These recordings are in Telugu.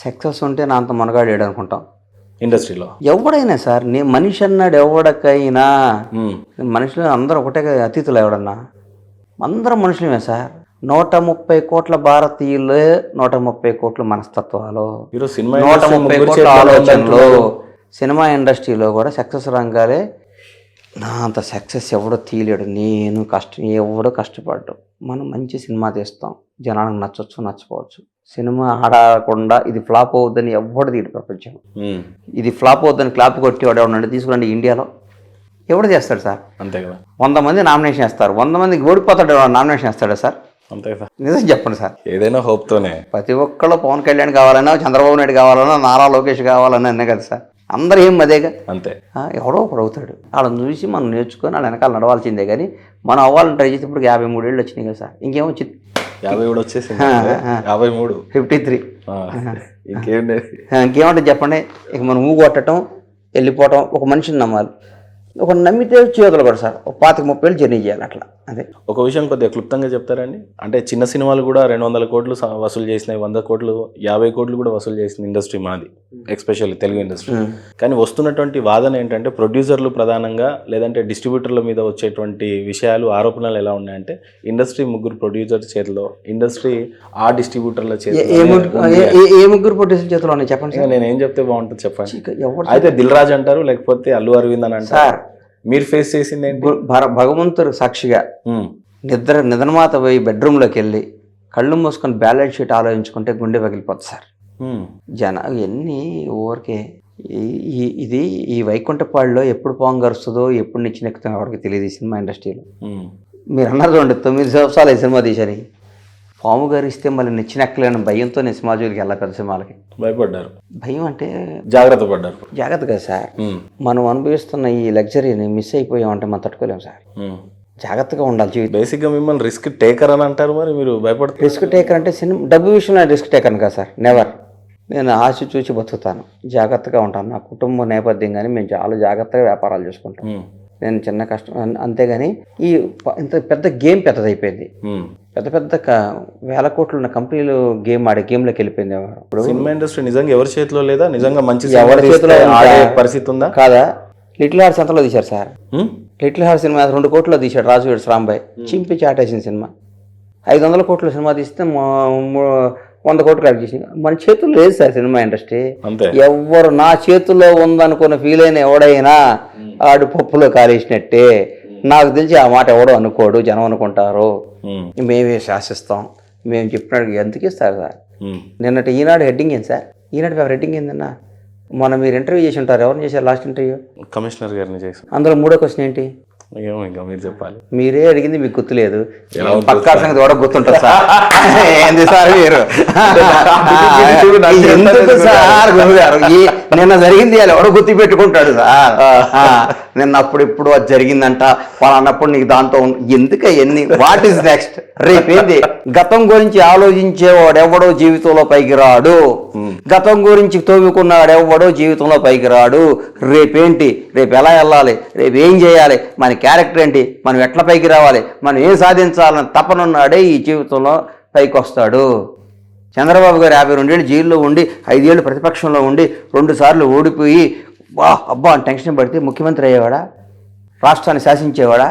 సక్సెస్ ఉంటే నా అంత మనగాడాడు అనుకుంటాం ఇండస్ట్రీలో. ఎవడైనా సార్ మనిషి అన్నాడు ఎవడకైనా, మనుషులు అందరూ ఒకటే అతిథులు. ఎవడన్నా అందరం మనుషులమే సార్. 130 కోట్ల భారతీయులే 130 కోట్ల మనస్తత్వాలు, 130 కోట్ల ఆలోచనలు. సినిమా ఇండస్ట్రీలో కూడా సక్సెస్ రంగాలే. నా అంత సక్సెస్ ఎవడో తీయలేడు. నేను ఎవడో కష్టపడ్డు. మనం మంచి సినిమా తీస్తాం, జనానికి నచ్చవచ్చు నచ్చపోవచ్చు. సినిమా ఆడకుండా ఇది ఫ్లాప్ అవుద్దని ఎవడు తీయడు ప్రపంచం. ఇది ఫ్లాప్ అవుద్దని క్లాప్ కొట్టేవాడు ఎవడంటే తీసుకురండి ఇండియాలో. ఎవడు చేస్తాడు సార్? అంతే కదా. 100 మంది నామినేషన్ వేస్తారు, 100 మందికి ఓడిపోతాడు నామినేషన్ వేస్తాడా సార్? అంతే కదా. నిజం చెప్పండి సార్. ఏదైనా హోప్తోనే. ప్రతి ఒక్కళ్ళు పవన్ కళ్యాణ్ కావాలన్నా, చంద్రబాబు నాయుడు కావాలన్నా, నారా లోకేష్ కావాలన్నా అనే కదా సార్. అందరూ ఏం అదేగా. అంతే. ఎవడో ఒకడు అవుతాడు. వాళ్ళని చూసి మనం నేర్చుకొని వాళ్ళ వెనకాల నడవాల్సిందే. కానీ మనం అవ్వాలని ట్రై చేస్తే ఇప్పుడు 53 ఏళ్ళు వచ్చినాయి కదా సార్. ఇంకేమొచ్చింది? 50 కూడా వచ్చేసింది. 53 53. ఇంకేమంటే చెప్పండి. ఇక మనం ఊగొట్టడం, వెళ్ళిపోవటం. ఒక మనిషిని నమ్మాలి. ఒక నమ్మితే చేతులు కూడా సార్ 25-30 ఏళ్ళు జర్నీ చేయాలి అట్లా. అదే ఒక విషయం కొద్దిగా క్లుప్తంగా చెప్తారండి. అంటే చిన్న సినిమాలు కూడా 200 కోట్లు వసూలు చేసినాయి, 100 కోట్లు 50 కోట్లు కూడా వసూలు చేసిన ఇండస్ట్రీ మాది, ఎస్పెషల్లీ తెలుగు ఇండస్ట్రీ. కానీ వస్తున్నటువంటి వాదన ఏంటంటే ప్రొడ్యూసర్లు ప్రధానంగా, లేదంటే డిస్ట్రిబ్యూటర్ల మీద వచ్చేటువంటి విషయాలు, ఆరోపణలు ఎలా ఉన్నాయంటే ఇండస్ట్రీ ముగ్గురు ప్రొడ్యూసర్ చేతిలో, ఇండస్ట్రీ ఆ డిస్ట్రిబ్యూటర్ల చేతిలో. ఏ ముగ్గురు ప్రొడ్యూసర్ చేతిలో ఉన్నాయి చెప్పండి సార్. నేను ఏం చెప్తే బాగుంటుంది చెప్పండి. అయితే దిల్ రాజు అంటారు, లేకపోతే అల్లు అరవింద్ అని అంటారు. మీరు ఫేస్ చేసింది భగవంతుడు సాక్షిగా నిద్రమాత పోయి బెడ్రూమ్లోకి వెళ్ళి కళ్ళు మూసుకొని బ్యాలెన్స్ షీట్ ఆలోచించుకుంటే గుండె పగిలిపోతుంది సార్. ఎన్ని ఊరికే ఇది ఈ వైకుంఠపాడులో ఎప్పుడు పాము గరుస్తుందో, ఎప్పుడు నిచ్చినెక్కుతుందో ఎవరికి తెలియదు ఈ సినిమా ఇండస్ట్రీలో. మీరు అన్నారు చూడండి, 9 సంవత్సరాలు ఈ సినిమా తీశారు. పాము గరిస్తే మళ్ళీ నిచ్చినెక్కలేని భయంతో నేను సినిమా జోలికి వెళ్ళా. పెద్ద సినిమాలకి భయపడ్డారు. భయం అంటే జాగ్రత్త పడ్డారు. జాగ్రత్తగా సార్. మనం అనుభవిస్తున్న ఈ లగ్జరీని మిస్ అయిపోయామంటే మనం తట్టుకోలేము సార్. జాగ్రత్తగా ఉండాలి జీవితం. బేసిక్గా మిమ్మల్ని రిస్క్ టేకర్ అని అంటారు, మరి మీరు భయపడతారు? రిస్క్ టేకర్ అంటే సినిమా డబ్బు విషయంలో రిస్క్ టేకర్ కదా సార్. నెవర్. నేను ఆశ చూసి బతుకుతాను, జాగ్రత్తగా ఉంటాను. నా కుటుంబ నేపథ్యం కానీ మేము చాలా జాగ్రత్తగా వ్యాపారాలు చేసుకుంటాం. నేను చిన్న కష్టం అంతేగాని ఈ ఇంత పెద్ద గేమ్ పెద్దదైపోయింది. పెద్ద వేల కోట్లు ఉన్న కంపెనీలు గేమ్లోకి వెళ్ళిపోయింది. ఇప్పుడు సినిమా ఇండస్ట్రీ నిజంగా ఎవరి చేతిలో లేదా? నిజంగా మంచి ఎవరి చేతిలో పరిస్థితి ఉందా కాదా? లిటిల్ హార్ట్స్ ఎంతలో తీశారు సార్? లిటిల్ హార్ట్స్ సినిమా 2 కోట్లో తీశాడు రాజు రాంబాయ్. చింపి చాటేసిన సినిమా. 500 కోట్ల సినిమా తీస్తే 100 కోట్లు కలెక్ట్ చేసింది. మన చేతుల్లో లేదు సార్ సినిమా ఇండస్ట్రీ. ఎవరు నా చేతుల్లో ఉందనుకున్న ఫీల్ అయిన ఎవడైనా ఆడు పప్పులో కాలేసినట్టే. నాకు తెలిసి ఆ మాట ఎవడో అనుకోడు, జనం అనుకుంటారు. మేమే శాసిస్తాం, మేము చెప్పినట్టు ఎందుకు ఇస్తారు సార్? నిన్నటి ఈనాడు హెడ్డింగ్ ఏంటి సార్? ఈనాడు పేపర్ హెడ్డింగ్ ఏందన్నా? మొన్న మీరు ఇంటర్వ్యూ చేసి ఉంటారు. ఎవరిని చేశారు లాస్ట్ ఇంటర్వ్యూ? కమిషనర్ గారిని చేసి. అందులో 3వ క్వశ్చన్ ఏంటి? ఏమో ఇంకా మీరు చెప్పాలి. మీరే అడిగింది మీకు గుర్తులేదు. పక్కా సంగతి కూడా గుర్తుంటుంది సార్. ఏంది సార్ మీరు ఎందుకు సార్ నిన్న జరిగింది ఎవడో గుర్తు పెట్టుకుంటాడు సార్. నిన్న అప్పుడు అది జరిగిందంట అన్నప్పుడు నీకు దాంతో ఎందుక ఎన్ని వాట్ ఈస్ నెక్స్ట్? రేపేంది? గతం గురించి ఆలోచించేవాడు ఎవడో జీవితంలో పైకి రాడు. గతం గురించి తోముకున్నాడు ఎవడో జీవితంలో పైకి రాడు. రేపేంటి? రేపు ఎలా వెళ్ళాలి? రేపు ఏం చేయాలి? మన క్యారెక్టర్ ఏంటి? మనం ఎట్లా పైకి రావాలి? మనం ఏం సాధించాలని తపనున్నాడే ఈ జీవితంలో పైకి వస్తాడు. చంద్రబాబు గారు 52 ఏళ్ళు జైల్లో ఉండి 5 ఏళ్ళు ప్రతిపక్షంలో ఉండి 2 సార్లు ఓడిపోయి అబ్బా అని టెన్షన్ పడితే ముఖ్యమంత్రి అయ్యేవాడా? రాష్ట్రాన్ని శాసించేవాడా?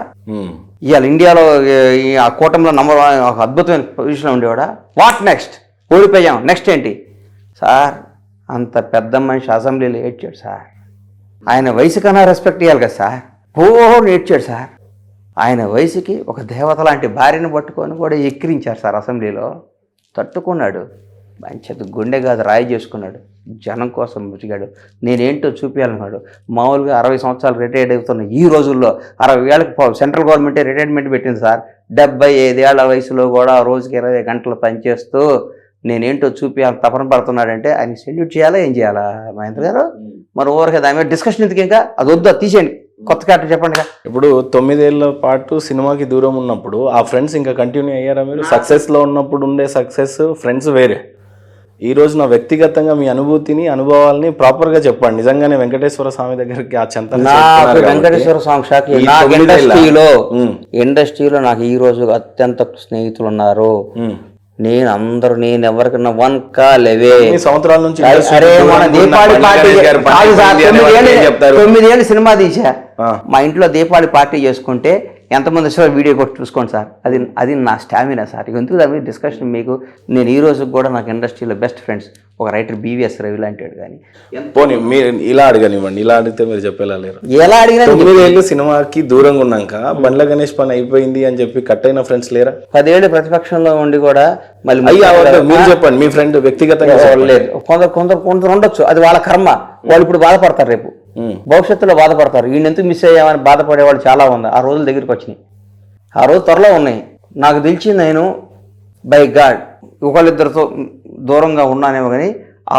ఇవాళ ఇండియాలో ఆ కూటమిలో ఒక అద్భుతమైన పొజిషన్లో ఉండేవాడా? What next? ఓడిపోయాం, నెక్స్ట్ ఏంటి సార్? అంత పెద్ద మనిషి అసెంబ్లీలో ఏడ్చాడు సార్. ఆయన వయసు కన్నా రెస్పెక్ట్ ఇవ్వాలి కదా సార్. ఏడ్చాడు సార్. ఆయన వయసుకి ఒక దేవత లాంటి భార్యను పట్టుకొని కూడా ఎక్కిరించారు సార్ అసెంబ్లీలో. తట్టుకున్నాడు. మంచి గుండె కాదు రాయి చేసుకున్నాడు. జనం కోసం బతికాడు. నేనేంటో చూపించాలన్నాడు. మామూలుగా 60 సంవత్సరాలు రిటైర్డ్ అవుతున్న ఈ రోజుల్లో 60 ఏళ్ళకి సెంట్రల్ గవర్నమెంటే రిటైర్మెంట్ పెట్టింది సార్. 75 ఏళ్ల వయసులో కూడా రోజుకి 20 గంటలు పనిచేస్తూ నేనేంటో చూపించాలని తపన పడుతున్నాడంటే ఆయన సెల్యూట్ చేయాలా? ఏం చేయాలా మహేంద్ర గారు? మరి ఓవర్ దాని మీద డిస్కషన్ ఎందుకు? ఇంకా అది వద్దు, తీసేయండి. కొత్త క్యారెక్టర్ చెప్పండి. ఇప్పుడు 9 ఏళ్ల పాటు సినిమాకి దూరం ఉన్నప్పుడు ఆ ఫ్రెండ్స్ ఇంకా కంటిన్యూ అయ్యారా మీరు? సక్సెస్లో ఉన్నప్పుడు ఉండే సక్సెస్ ఫ్రెండ్స్ వేరే. ఈ రోజు నా వ్యక్తిగతంగా మీ అనుభూతిని, అనుభవాలని ప్రాపర్గా చెప్పండి. నిజంగానే వెంకటేశ్వర స్వామి దగ్గరికి ఆ చెంత వెంకటేశ్వర స్వామి షాక్. ఇండస్ట్రీలో నాకు ఈ రోజు అత్యంత స్నేహితులు ఉన్నారు. నేను ఎవరికన్నా 1 call away. ఎన్ని సంవత్సరాల నుంచి అరే మన దీపావళి పార్టీ కాదు సార్, 9 ఏళ్ళు సినిమా తీసా. మా ఇంట్లో దీపావళి పార్టీ చేసుకుంటే ఎంతమంది వచ్చారో వీడియో కొట్టి చూసుకోండి సార్. అది నా స్టామినా సార్. ఎందుకు దాని డిస్కషన్ మీకు. నేను ఈ రోజు కూడా నాకు ఇండస్ట్రీలో బెస్ట్ ఫ్రెండ్స్ ఒక రైటర్ బీవీఎస్ రవి లాంటి కానీ. పోనీ మీరు ఇలా అడగనివ్వండి, ఇలా అడిగితే మీరు చెప్పేలా లేరు. ఎలా అడిగినా 9 ఏళ్ళు సినిమాకి దూరంగా ఉన్నాక బండ్ల గణేష్ పని అయిపోయింది అని చెప్పి కట్ అయిన ఫ్రెండ్స్ లేరా? 10 ఏళ్ళు ప్రతిపక్షంలో ఉండి కూడా మళ్ళీ మీరు చెప్పండి, మీ ఫ్రెండ్ వ్యక్తిగతంగా లేదు. కొందరు ఉండొచ్చు, అది వాళ్ళ కర్మ. వాళ్ళు ఇప్పుడు బాధపడతారు, రేపు భవిష్యత్తులో బాధపడతారు. ఈయన ఎందుకు మిస్ అయ్యామని బాధపడేవాళ్ళు చాలా ఉంది. ఆ రోజుల దగ్గరికి వచ్చినాయి, ఆ రోజు త్వరలో ఉన్నాయి. నాకు తెలిసి నేను బై గాడ్ ఒకళ్ళిద్దరితో దూరంగా ఉన్నానేమో కానీ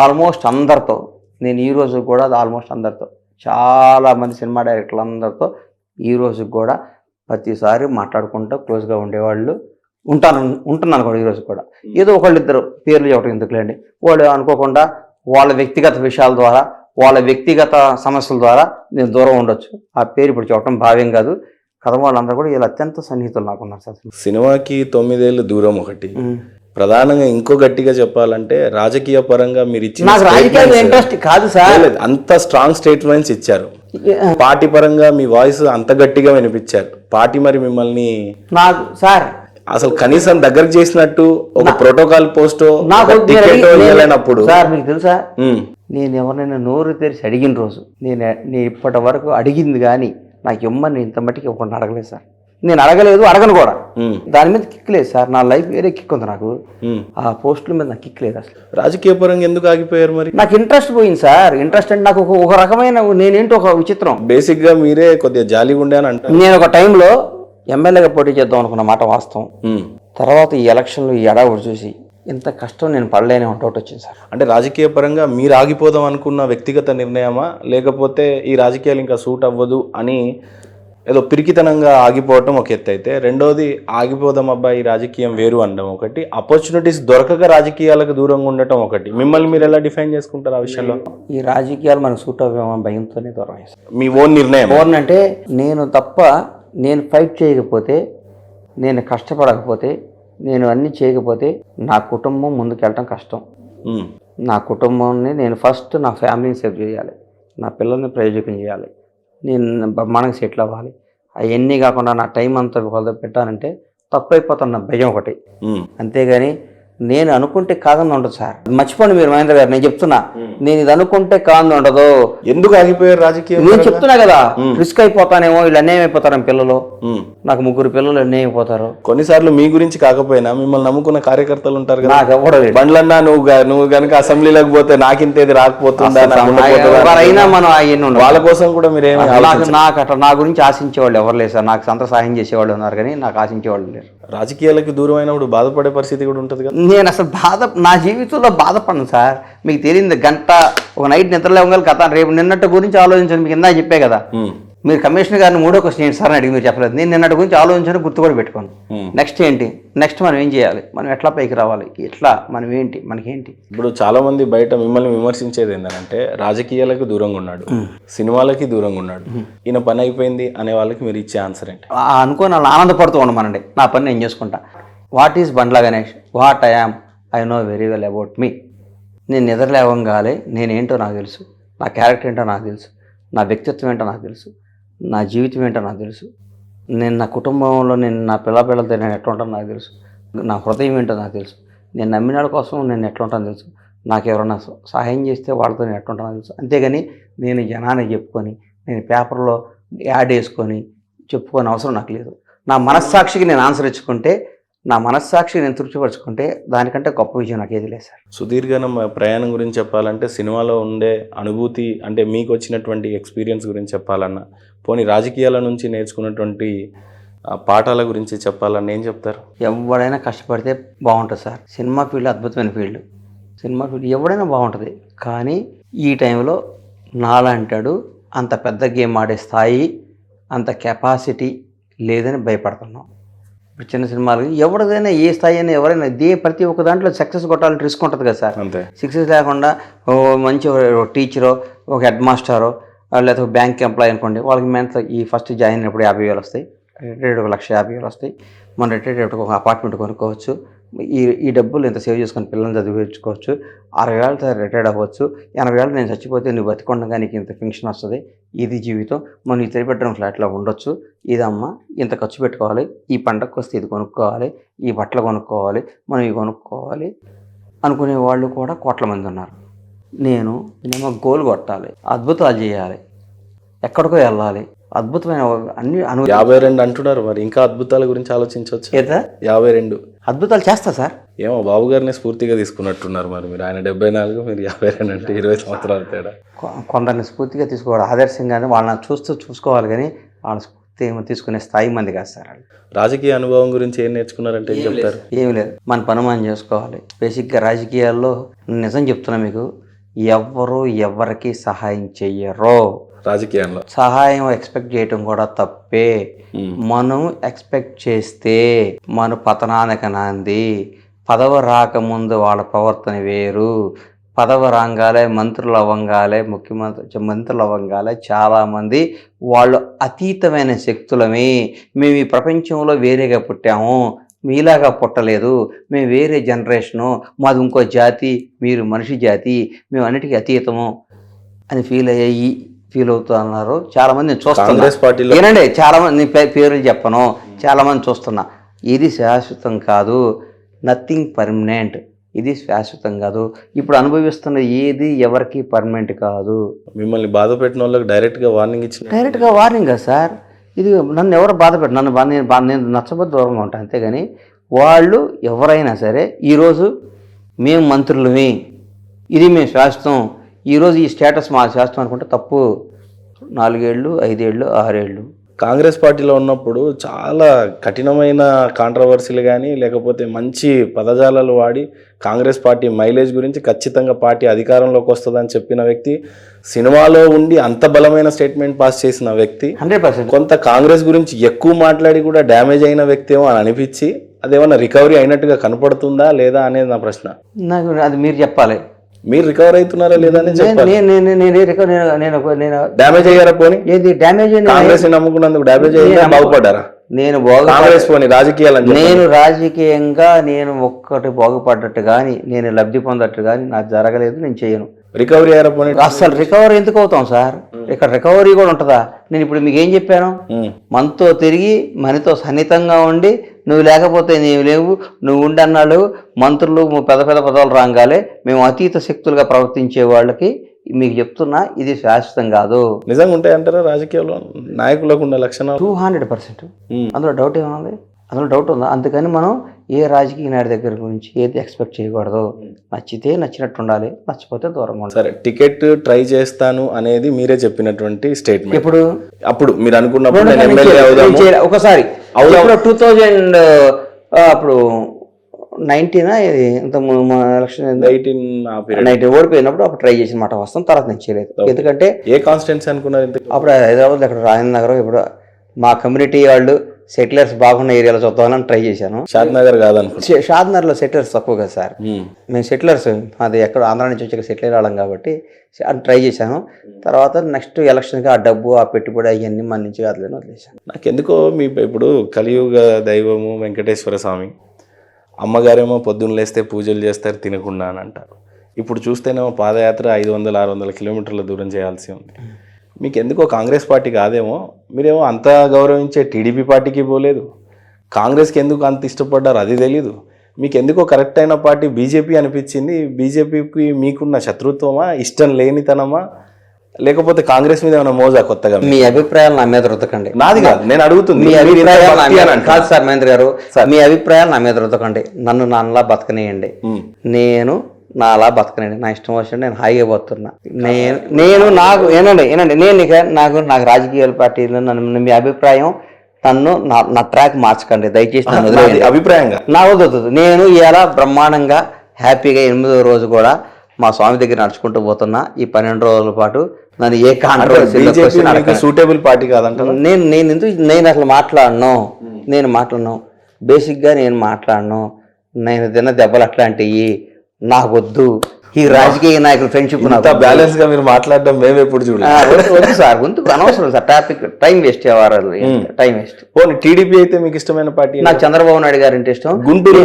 ఆల్మోస్ట్ అందరితో, నేను ఈ రోజు కూడా ఆల్మోస్ట్ అందరితో, చాలామంది సినిమా డైరెక్టర్లు అందరితో ఈ రోజు కూడా ప్రతిసారి మాట్లాడుకుంటూ క్లోజ్గా ఉండేవాళ్ళు ఉంటున్నాను కూడా ఈరోజు కూడా. ఏదో ఒకళ్ళిద్దరు పేర్లు చెప్పడం ఎందుకులేండి, వాళ్ళు అనుకోకుండా వాళ్ళ వ్యక్తిగత విషయాల ద్వారా, వాళ్ళ వ్యక్తిగత సమస్యల ద్వారా నేను దూరం ఉండొచ్చు. ఆ పేరు ఇప్పుడు చెప్పడం భావ్యం కాదు. కథ వాళ్ళందరూ కూడా ఇలా అత్యంత సన్నిహితులు నాకున్నారు సార్. సినిమాకి 9 ఏళ్ళు దూరం ఒకటి, ప్రధానంగా ఇంకో గట్టిగా చెప్పాలంటే రాజకీయ పరంగా మీరు ఇచ్చిన నాకు రాజకీయాలు ఇంట్రెస్ట్ కాదు సార్. అంత స్ట్రాంగ్ స్టేట్మెంట్స్ ఇచ్చారు. పార్టీ పరంగా మీ వాయిస్ అంత గట్టిగా వినిపించారు. పార్టీ మరి మిమ్మల్ని నాకు సార్ అసలు కనీసం దగ్గరకు చేసినట్టు ఒక ప్రోటోకాల్ పోస్ట్ వెళ్ళినప్పుడు సార్ మీకు తెలుసా, నేను ఎవరినైనా నోరు తెరిచి అడిగిన రోజు నేను ఇప్పటి వరకు అడిగింది కానీ నాకు ఇమ్మని ఇంత మట్టికి ఒకరిని అడగలేదు సార్. నేను అడగలేదు, అడగను కూడా. దాని మీద కిక్ లేదు సార్. నా లైఫ్ వేరే కిక్ ఉంది నాకు. ఆ పోస్టుల మీద నాకు కిక్ లేదు అసలు. రాజకీయ పరంగా ఎందుకు ఆగిపోయారు మరి? నాకు ఇంట్రెస్ట్ పోయింది సార్. ఇంట్రెస్ట్ అంటే నాకు ఒక రకమైన నేనేంటో ఒక విచిత్రం. బేసిక్ గా మీరే కొద్దిగా జాలీగా ఉండే అని అంటారు. నేను ఒక టైంలో ఎమ్మెల్యేగా పోటీ చేద్దాం అనుకున్న మాట వాస్తవం. తర్వాత ఈ ఎలక్షన్లు ఈ ఎడావుడు చూసి ఇంత కష్టం నేను పడలేనే డౌట్ వచ్చింది సార్. అంటే రాజకీయ పరంగా మీరు ఆగిపోదాం అనుకున్న వ్యక్తిగత నిర్ణయమా, లేకపోతే ఈ రాజకీయాలు ఇంకా సూట్ అవ్వదు అని ఏదో పిరికితనంగా ఆగిపోవటం ఒక ఎత్తు అయితే, రెండోది ఆగిపోదాం అబ్బాయి రాజకీయం వేరు అనడం ఒకటి, ఆపర్చునిటీస్ దొరకక రాజకీయాలకు దూరంగా ఉండటం ఒకటి. మిమ్మల్ని మీరు ఎలా డిఫైన్ చేసుకుంటారు ఆ విషయంలో? ఈ రాజకీయాలు మనకు సూట్ అవ్వేమో భయంతోనే దూరం చేస్తాను. మీ ఓన్ నిర్ణయం? ఓన్ అంటే నేను ఫైట్ చేయకపోతే, నేను కష్టపడకపోతే, నేను అన్నీ చేయకపోతే నా కుటుంబం ముందుకెళ్ళటం కష్టం. నా కుటుంబాన్ని నేను ఫస్ట్ నా ఫ్యామిలీని సేవ్ చేయాలి, నా పిల్లల్ని ప్రయోజకం చేయాలి, నేను బ్రహ్మాండంగా సెటిల్ అవ్వాలి. అవన్నీ కాకుండా నా టైం అంతా వాళ్ళతో పెట్టానంటే తప్పైపోతాను నా భయం ఒకటి. అంతేగాని నేను అనుకుంటే కాదని ఉండదు సార్. మర్చిపోండి మీరు మహేంద్ర గారు, నేను చెప్తున్నా, నేను ఇది అనుకుంటే కాదని ఉండదు. ఎందుకు ఆగిపోయారు రాజకీయం? నేను చెప్తున్నా కదా, రిస్క్ అయిపోతానేమో, వీళ్ళు అన్యాయం అయిపోతారు పిల్లలు. నాకు 3 పిల్లలు అన్యాయం అయిపోతారు. కొన్నిసార్లు మీ గురించి కాకపోయినా మిమ్మల్ని నమ్ముకున్న కార్యకర్తలు ఉంటారు కదా. నాకు ఎవడో బండ్లన్నా నువ్వు కనుక అసెంబ్లీలోకి పోతే నాకింతేది రాకపోతుందా, అయినా మనం వాళ్ళ కోసం కూడా మీరేమి నా గురించి ఆశించేవాళ్ళు ఎవరు లేరు సార్. నాకు సంత సహాయం చేసేవాళ్ళు ఉన్నారు కానీ నాకు ఆశించేవాళ్ళు లేరు. రాజకీయాలకు దూరం అయినప్పుడు బాధపడే పరిస్థితి కూడా ఉంటుంది కదా. నేను అసలు నా జీవితంలో బాధపడను సార్. మీకు తెలియదు, గంట ఒక నైట్ నిద్రలేవగల కథ రేపు నిన్నటి గురించి ఆలోచించండి. మీకు ఇందా చెప్పే కదా, మీరు కమిషనర్ గారిని 3వ క్వశ్చన్ ఏంటి సార్ అని అడిగి మీరు చెప్పలేదు. నేను నిన్నటి గురించి ఆలోచించని గుర్తు కూడా పెట్టుకోను. నెక్స్ట్ ఏంటి, నెక్స్ట్ మనం ఏం చేయాలి, మనం ఎట్లా పైకి రావాలి, ఎట్లా మనం ఏంటి, మనకేంటి. ఇప్పుడు చాలా మంది బయట మిమ్మల్ని విమర్శించేది ఏంటంటే రాజకీయాలకు దూరంగా ఉన్నాడు, సినిమాలకి దూరంగా ఉన్నాడు, ఈయన పని అయిపోయింది అనే వాళ్ళకి మీరు ఇచ్చే ఆన్సర్ ఏంటి? అనుకోని వాళ్ళు ఆనందపడుతూ ఉండమనండి, నా పని నేను చేసుకుంటా. What is Bandla Ganesh, what I am, I know very well about me. నేను నిద్రలేవంగానే నేనేంటో నాకు తెలుసు, నా క్యారెక్టర్ ఏంటో నాకు తెలుసు, నా వ్యక్తిత్వం ఏంటో నాకు తెలుసు, నా జీవితం ఏంటో నాకు తెలుసు, నేను నా కుటుంబంలో నేను నా పిల్లలతో నేను ఎట్లా ఉంటానో నాకు తెలుసు, నా హృదయం ఏంటో నాకు తెలుసు, నేను నమ్మిన వాళ్ళ కోసం నేను ఎట్లా ఉంటానో తెలుసు, నాకు ఎవరైనా సహాయం చేస్తే వాళ్ళతో నేను ఎట్లా ఉంటానో తెలుసు. అంతేగాని నేను జనానికి చెప్పుకొని, నేను పేపర్లో యాడ్ వేసుకొని చెప్పుకోని అవసరం నాకు లేదు. నా మనస్సాక్షికి నేను ఆన్సర్ ఇచ్చుకుంటే, నా మనస్సాక్షి నేను తృప్తిపరుచుకుంటే దానికంటే గొప్ప విజయం నాకు ఏది లేదు సార్. సుదీర్ఘ ప్రయాణం గురించి చెప్పాలంటే, సినిమాలో ఉండే అనుభూతి అంటే మీకు వచ్చినటువంటి ఎక్స్పీరియన్స్ గురించి చెప్పాలన్నా, పోనీ రాజకీయాల నుంచి నేర్చుకున్నటువంటి పాఠాల గురించి చెప్పాలన్నా ఏం చెప్తారు? ఎవడైనా కష్టపడితే బాగుంటుంది సార్. సినిమా ఫీల్డ్ అద్భుతమైన ఫీల్డ్. సినిమా ఫీల్డ్ ఎవడైనా బాగుంటుంది. కానీ ఈ టైంలో నాలంటాడు అంత పెద్ద గేమ్ ఆడే స్థాయి, అంత కెపాసిటీ లేదని భయపడుతున్నాం. ఇప్పుడు చిన్న సినిమాలకి ఎవరిదైనా ఏ స్థాయి అయినా ఎవరైనా ప్రతి ఒక్క దాంట్లో సక్సెస్ కొట్టాలని రిస్క్ ఉంటుంది కదా సార్. సక్సెస్ లేకుండా మంచి టీచరో, ఒక హెడ్ మాస్టరో, లేకపోతే ఒక బ్యాంక్ ఎంప్లాయీ అనుకోండి, వాళ్ళకి మెంత్ ఈ ఫస్ట్ జాయిన్ అయినప్పుడు 50,000 వస్తాయి, రిటైర్డ్ 1,50,000 వస్తాయి. మన రిటైర్డ్ ఒక అపార్ట్మెంట్ కొనుక్కోవచ్చు, ఈ డబ్బులు ఇంత సేవ్ చేసుకొని పిల్లల్ని చదివించుకోవచ్చు, 60 ఏళ్ళతో రిటైర్డ్ అవ్వచ్చు, 80 ఏళ్ళు నేను చచ్చిపోతే నువ్వు బతికొండగా నీకు ఇంత పెన్షన్ వస్తుంది, ఇది జీవితం, మనం ఈ 3 బెడ్రూమ్ ఫ్లాట్లో ఉండొచ్చు, ఇదమ్మా ఇంత ఖర్చు పెట్టుకోవాలి, ఈ పండగకు వస్తే ఇది కొనుక్కోవాలి, ఈ బట్టలు కొనుక్కోవాలి, మనం ఇవి కొనుక్కోవాలి అనుకునే వాళ్ళు కూడా కోట్ల మంది ఉన్నారు. నేనేమో గోల్ కొట్టాలి, అద్భుతాలు చేయాలి, ఎక్కడికో వెళ్ళాలి, అద్భుతమైన అన్ని 52 అంటున్నారు, మరి ఇంకా అద్భుతాల గురించి ఆలోచించవచ్చు. ఏదా 52 అద్భుతాలు చేస్తా సార్. ఏమో బాబు గారిని స్ఫూర్తిగా తీసుకున్నట్టున్నారు మరి మీరు. ఆయన 74, మీరు 52 అంటే 20 సంవత్సరాల తేడా. కొందరిని స్ఫూర్తిగా తీసుకోవాలి, ఆదర్శంగానే వాళ్ళని చూసుకోవాలి, కానీ వాళ్ళ స్ఫూర్తి తీసుకునే స్థాయి మంది కాదు సార్ వాళ్ళు. రాజకీయ అనుభవం గురించి ఏం నేర్చుకున్నారంటే ఏం చెప్తారు? ఏమి లేదు, మన పని మనం చేసుకోవాలి. బేసిక్గా రాజకీయాల్లో నిజం చెప్తున్నా మీకు, ఎవ్వరు ఎవరికి సహాయం చెయ్యరు. రాజకీయాల్లో సహాయం ఎక్స్పెక్ట్ చేయటం కూడా తప్పే. మనం ఎక్స్పెక్ట్ చేస్తే మన పతనానికి నాంది. పదవి రాకముందు వాళ్ళ ప్రవర్తన వేరు, పదవి రాగాలే మంత్రులు అవ్వంగాలే, మంత్రులు అవ్వంగాలే చాలామంది వాళ్ళు అతీతమైన శక్తులమే. మేము ఈ ప్రపంచంలో వేరేగా పుట్టాము, మీలాగా పుట్టలేదు, మేము వేరే జనరేషను, మాది ఇంకో జాతి, మీరు మనిషి జాతి, మేము అన్నిటికీ అతీతము అని ఫీల్ అవుతున్నారు చాలామంది. నేను చూస్తున్నా, ఏనండి, చాలామంది పేర్లు చెప్పను, చాలామంది చూస్తున్నా. ఇది శాశ్వతం కాదు, నథింగ్ పర్మనెంట్, ఇది శాశ్వతం కాదు. ఇప్పుడు అనుభవిస్తున్న ఏది ఎవరికి పర్మనెంట్ కాదు. మిమ్మల్ని బాధ పెట్టిన వాళ్ళకి డైరెక్ట్గా వార్నింగ్ కదా సార్. ఇది నన్ను ఎవరు బాధ పెట్టు, నేను నచ్చబోద్దు దూరంగా ఉంటాను, అంతేగాని వాళ్ళు ఎవరైనా సరే ఈరోజు మేము మంత్రులమే, ఇది మేము శాశ్వతం, ఈరోజు ఈ స్టేటస్ మా శాస్త్రం అనుకుంటే తప్పు. 4 ఏళ్ళు 5 ఏళ్ళు 6 ఏళ్ళు కాంగ్రెస్ పార్టీలో ఉన్నప్పుడు చాలా కఠినమైన కాంట్రవర్సీలు కానీ లేకపోతే మంచి పదజాలాలు వాడి కాంగ్రెస్ పార్టీ మైలేజ్ గురించి ఖచ్చితంగా పార్టీ అధికారంలోకి వస్తుందని చెప్పిన వ్యక్తి, సినిమాలో ఉండి అంత బలమైన స్టేట్మెంట్ పాస్ చేసిన వ్యక్తి, 100%. కొంత కాంగ్రెస్ గురించి ఎక్కువ మాట్లాడి కూడా డ్యామేజ్ అయిన వ్యక్తి ఏమో అని అనిపించి అదేమన్నా రికవరీ అయినట్టుగా కనపడుతుందా లేదా అనేది నా ప్రశ్న. నాకు అది మీరు చెప్పాలి. మీరు రికవర్ అవుతున్నారా లేదా అని చెప్పాలి. డ్యామేజ్ అయ్యారా? పోనీ ఏది డ్యామేజ్? కాంగ్రెస్ నమ్ముకున్నందుకు డ్యామేజ్ అయ్యారా? బాగుపడ్డారా? నేను రాజకీయంగా నేను ఒక్కటి బాగుపడ్డట్టు కానీ, నేను లబ్ధి పొందట్టు కానీ నాకు జరగలేదు, నేను చేయను. రికవరీ అయ్యారా? పోనీ అసలు రికవరీ ఎందుకు అవుతాం సార్? ఇక్కడ రికవరీ కూడా ఉంటుందా? నేను ఇప్పుడు మీకు ఏం చెప్పాను? మనతో తిరిగి మనతో సన్నిహితంగా ఉండి, నువ్వు లేకపోతే నీవు లేవు, నువ్వు ఉండన్నాళ్ళు మంత్రులు పెద్ద పెద్ద పదవులు రాగాలే, మేము అతీత శక్తులుగా ప్రవర్తించే వాళ్ళకి మీకు చెప్తున్నా, ఇది శాశ్వతం కాదు. నిజంగా ఉంటాయంటారా రాజకీయాల్లో నాయకులకు ఉన్న లక్షణాలు? 200%. అందులో డౌట్ ఏముంది? అందులో డౌట్ ఉందా? అందుకని మనం ఏ రాజకీయ నాయకుడి దగ్గర గురించి ఏది ఎక్స్పెక్ట్ చేయకూడదు. నచ్చితే నచ్చినట్టు ఉండాలి, నచ్చిపోతే దూరంగా ఉండాలి. సరే, టికెట్ ట్రై చేస్తాను అనేది మీరే చెప్పినటువంటి స్టేట్మెంట్. ఇప్పుడు అప్పుడు మీరు అనుకున్నప్పుడు ఒకసారి 2000 అప్పుడు 19 ఇంత ఎలక్షన్ 19 ఓడిపోయినప్పుడు అప్పుడు ట్రై చేసిన మాట వస్తాం. తర్వాత నేను చేయలేదు. ఎందుకంటే ఏ కాన్స్టిట్యున్సీ అనుకున్నారు? అప్పుడు హైదరాబాద్ అక్కడ రాజేంద్ర నగరం, ఇప్పుడు మా కమ్యూనిటీ వాళ్ళు సెటిలర్స్ బాగున్న ఏరియాలో చూద్దామని ట్రై చేశాను. షాద్నగర్ కాదనుకో. షాద్నగర్లో సెటిలర్స్ తక్కువ కదా సార్. మేము సెటిలర్స్, అది ఎక్కడ ఆంధ్ర నుంచి వచ్చి సెటిల్ అవ్వడం కాబట్టి ట్రై చేశాను. తర్వాత నెక్స్ట్ ఎలక్షన్కి ఆ డబ్బు ఆ పెట్టుబడి అవన్నీ మన నుంచి కాదులేని వదిలేశాను. నాకెందుకో మీ ఇప్పుడు కలియుగ దైవము వెంకటేశ్వర స్వామి, అమ్మగారేమో పొద్దున్న లేస్తే పూజలు చేస్తారు తినకుండా అని అంటారు. ఇప్పుడు చూస్తేనేమో పాదయాత్ర 500-600 కిలోమీటర్ల దూరం చేయాల్సి ఉంది. మీకు ఎందుకో కాంగ్రెస్ పార్టీ కాదేమో, మీరేమో అంత గౌరవించే టీడీపీ పార్టీకి పోలేదు, కాంగ్రెస్కి ఎందుకు అంత ఇష్టపడ్డారు అది తెలీదు. మీకు ఎందుకో కరెక్ట్ అయిన పార్టీ బీజేపీ అనిపించింది. బీజేపీకి మీకున్న శత్రుత్వమా, ఇష్టం లేనితనమా, లేకపోతే కాంగ్రెస్ మీద ఏమైనా మోజా కొత్తగా? మీ అభిప్రాయాలు నా మీద రుద్దకండి. నాది కాదు, నేను అడుగుతుంది. మీ అభిప్రాయాలు కాదు సార్ మహేంద్ర గారు, మీ అభిప్రాయాలు నా మీద రుద్దకండి. నన్ను నాన్నలా బతకనేయండి, నేను నాలా బతకనండి, నా ఇష్టం వచ్చినట్టు నేను హాయిగా పోతున్నా. నేను నాకు నాకు రాజకీయాల పార్టీలో నన్ను మీ అభిప్రాయం నన్ను నా ట్రాక్ మార్చకండి దయచేసి. అభిప్రాయంగా నా వద్దు. నేను ఇలా బ్రహ్మాండంగా హ్యాపీగా 8వ రోజు కూడా మా స్వామి దగ్గర నడుచుకుంటూ పోతున్నా. ఈ 12 రోజుల పాటు నన్ను ఏ కాంట్రవర్సీ సూటబుల్ పార్టీ కాదంట. నేను అసలు మాట్లాడను. బేసిక్గా నేను మాట్లాడను. నేను తిన్న దెబ్బలు అట్లాంటివి నాకొద్దు. ఈ రాజకీయ నాయకులు ఫ్రెండ్షిప్ ఇంత బ్యాలెన్స్ గా మీరు మాట్లాడడం మేము ఎప్పుడు చూడలేదు. వద్దు సార్, గొంతుకు అనవసరం సార్, టాపిక్ టైం వేస్ట్ అవ్వాలి, టైం వేస్ట్. పోనీ టీడీపీ అయితే మీకు ఇష్టమైన పార్టీ? నాకు చంద్రబాబు నాయుడు గారు అంటే ఇష్టం. గుంటూరు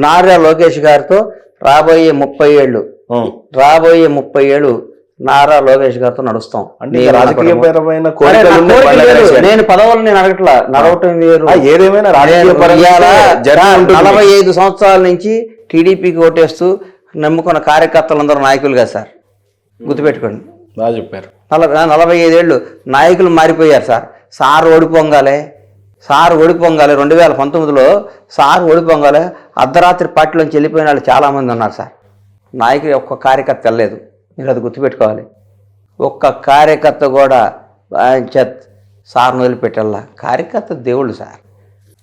నారా లోకేష్ గారితో రాబోయే 30 ఏళ్ళు నారా లోకేష్ గారితో నడుస్తాం. అంటే రాజకీయపరమైన నేను పదవులు నేను అడగట్లా, నడవటం వేరు. ఏదేమైనా 45 సంవత్సరాల నుంచి టీడీపీకి ఓటేస్తూ నమ్ముకున్న కార్యకర్తలందరూ నాయకులు కదా సార్, గుర్తుపెట్టుకోండి. బాగా చెప్పారు. 45 ఏళ్ళు నాయకులు మారిపోయారు సార్. సార్ ఓడిపోగాలే 2019లో సార్ ఓడిపోగాలే అర్ధరాత్రి పార్టీలోంచి వెళ్ళిపోయిన వాళ్ళు చాలామంది ఉన్నారు సార్. నాయకుడు ఒక్క కార్యకర్త వెళ్ళలేదు, మీరు అది గుర్తుపెట్టుకోవాలి. ఒక్క కార్యకర్త కూడా సార్ను వదిలిపెట్టల్లా. కార్యకర్త దేవుళ్ళు సార్,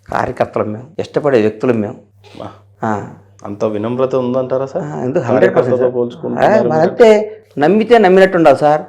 కార్యకర్తలు మేము, ఇష్టపడే వ్యక్తులు మేము. అంత వినమ్రత ఉందంటారా సార్? ఎందుకు 100% పోల్చుకుంటే అంతే, నమ్మితే నమ్మినట్టు ఉండాలి సార్.